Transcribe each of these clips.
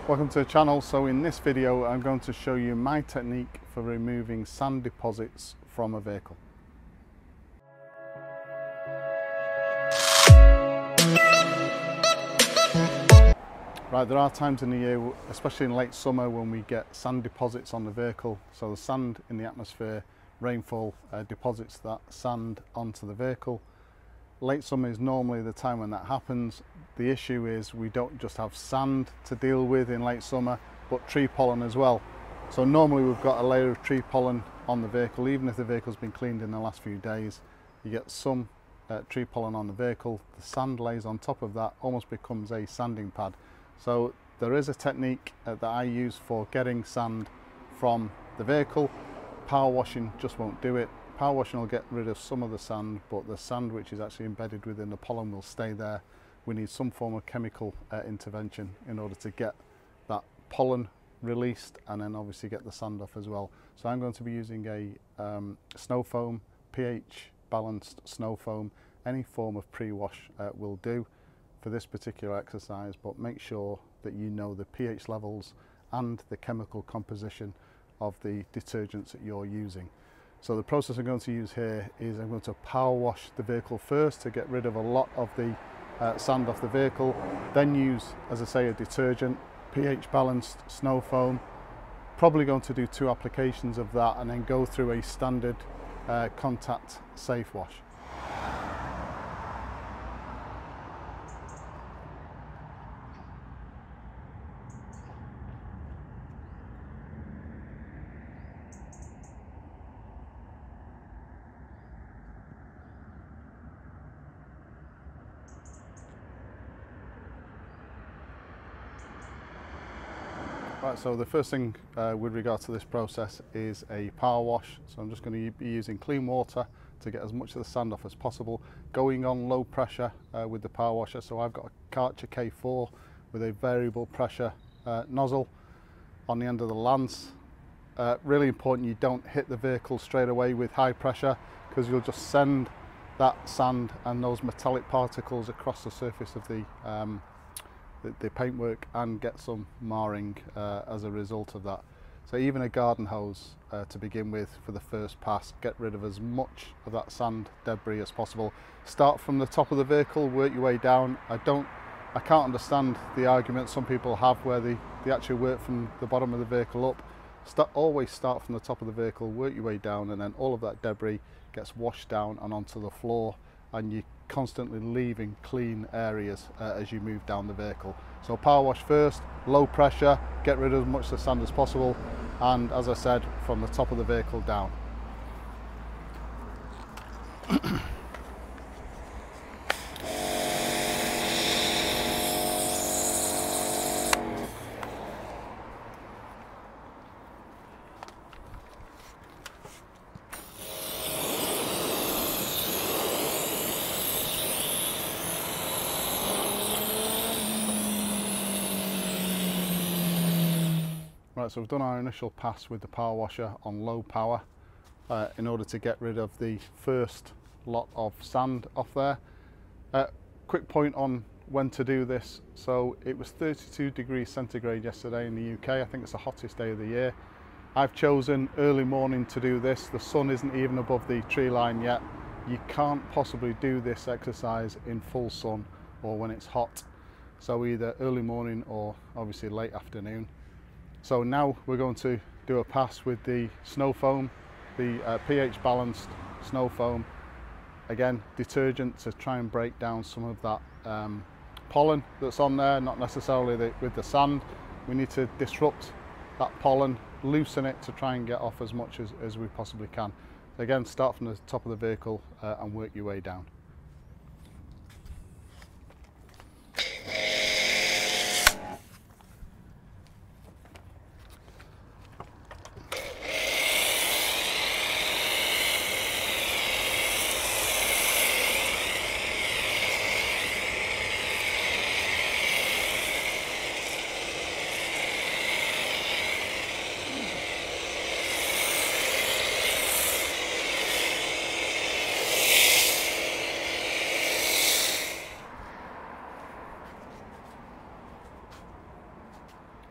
Welcome to the channel. So in this video I'm going to show you my technique for removing sand deposits from a vehicle. Right, there are times in the year, especially in late summer, when we get sand deposits on the vehicle. So the sand in the atmosphere, rainfall deposits that sand onto the vehicle. Late summer is normally the time when that happens. The issue is we don't just have sand to deal with in late summer, but tree pollen as well. So normally we've got a layer of tree pollen on the vehicle. Even if the vehicle's been cleaned in the last few days, you get some tree pollen on the vehicle. The sand lays on top of that, almost becomes a sanding pad. So there is a technique that I use for getting sand from the vehicle. Power washing just won't do it. Power washing will get rid of some of the sand, but the sand which is actually embedded within the pollen will stay there. We need some form of chemical intervention in order to get that pollen released and then obviously get the sand off as well. So I'm going to be using a snow foam, pH balanced snow foam. Any form of pre-wash will do for this particular exercise, but make sure that you know the pH levels and the chemical composition of the detergents that you're using. So the process I'm going to use here is I'm going to power wash the vehicle first to get rid of a lot of the sand off the vehicle, then use, as I say, a detergent, pH balanced snow foam. Probably going to do 2 applications of that and then go through a standard contact safe wash. Right, so the first thing with regard to this process is a power wash. So I'm just going to be using clean water to get as much of the sand off as possible, going on low pressure with the power washer. So I've got a Karcher K4 with a variable pressure nozzle on the end of the lance. Really important you don't hit the vehicle straight away with high pressure, because you'll just send that sand and those metallic particles across the surface of the paintwork and get some marring as a result of that. So even a garden hose to begin with for the first pass, get rid of as much of that sand debris as possible. Start from the top of the vehicle, work your way down. I can't understand the argument some people have where they actually work from the bottom of the vehicle up. Always start from the top of the vehicle, work your way down, and then all of that debris gets washed down and onto the floor, and you constantly leaving clean areas as you move down the vehicle. So power wash first, low pressure, get rid of as much of the sand as possible, and as I said, from the top of the vehicle down. Right, so we've done our initial pass with the power washer on low power in order to get rid of the first lot of sand off there. Quick point on when to do this. So it was 32 degrees centigrade yesterday in the UK. I think it's the hottest day of the year. I've chosen early morning to do this. The sun isn't even above the tree line yet. You can't possibly do this exercise in full sun or when it's hot. So either early morning or obviously late afternoon. So now we're going to do a pass with the snow foam, the pH balanced snow foam. Again, detergent to try and break down some of that pollen that's on there, not necessarily with the sand. We need to disrupt that pollen, loosen it to try and get off as much as we possibly can. Again, start from the top of the vehicle and work your way down.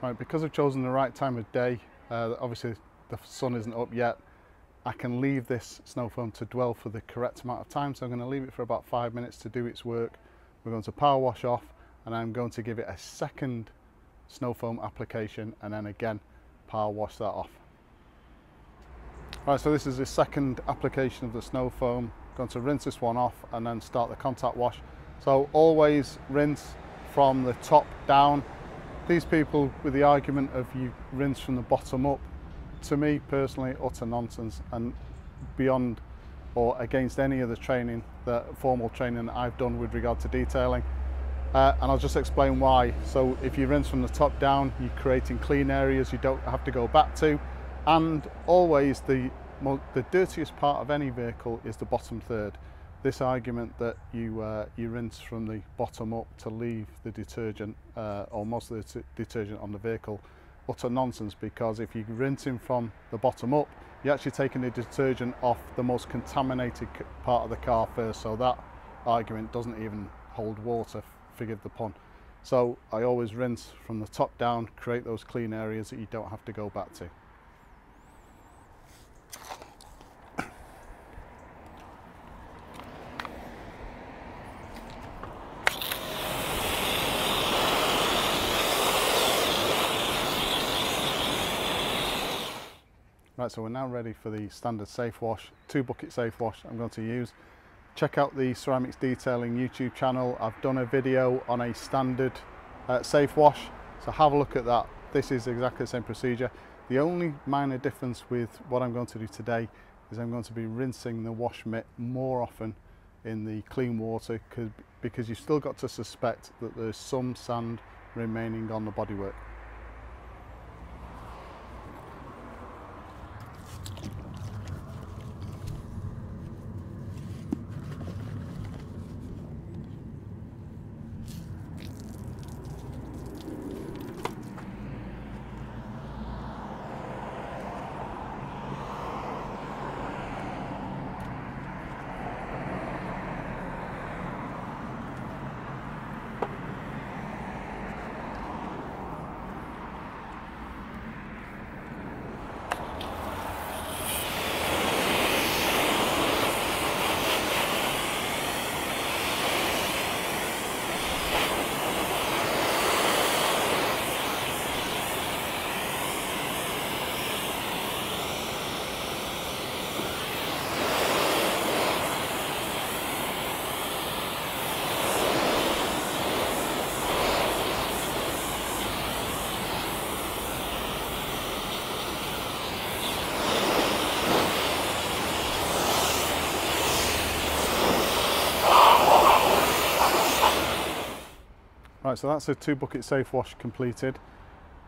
Right, because I've chosen the right time of day, obviously the sun isn't up yet, I can leave this snow foam to dwell for the correct amount of time. So I'm going to leave it for about 5 minutes to do its work. We're going to power wash off, and I'm going to give it a second snow foam application, and then again power wash that off. Right, so this is the second application of the snow foam. I'm going to rinse this one off and then start the contact wash. So always rinse from the top down. These people with the argument of you rinse from the bottom up, to me personally, utter nonsense and beyond or against any of the training, the formal training that I've done with regard to detailing. And I'll just explain why. So if you rinse from the top down, you're creating clean areas you don't have to go back to. And always the dirtiest part of any vehicle is the bottom third. This argument that you rinse from the bottom up to leave the detergent or most of the detergent on the vehicle, utter nonsense, because if you're rinsing from the bottom up, you're actually taking the detergent off the most contaminated part of the car first. So that argument doesn't even hold water, forgive the pun. So I always rinse from the top down, create those clean areas that you don't have to go back to. Right, so we're now ready for the standard safe wash, 2 bucket safe wash I'm going to use. Check out the Ceramix Detailing YouTube channel. I've done a video on a standard safe wash, so have a look at that. This is exactly the same procedure. The only minor difference with what I'm going to do today is I'm going to be rinsing the wash mitt more often in the clean water because you've still got to suspect that there's some sand remaining on the bodywork. Right, so that's a 2 bucket safe wash completed.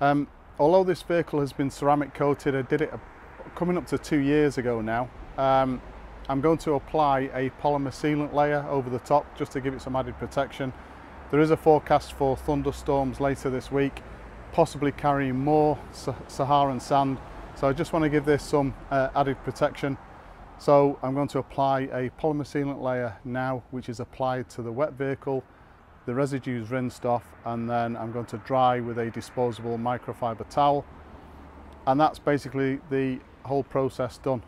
Although this vehicle has been ceramic coated, I did it coming up to 2 years ago now. I'm going to apply a polymer sealant layer over the top just to give it some added protection. There is a forecast for thunderstorms later this week, possibly carrying more Saharan sand. So I just want to give this some added protection. So I'm going to apply a polymer sealant layer now, which is applied to the wet vehicle. The residue is rinsed off, and then I'm going to dry with a disposable microfiber towel, and that's basically the whole process done.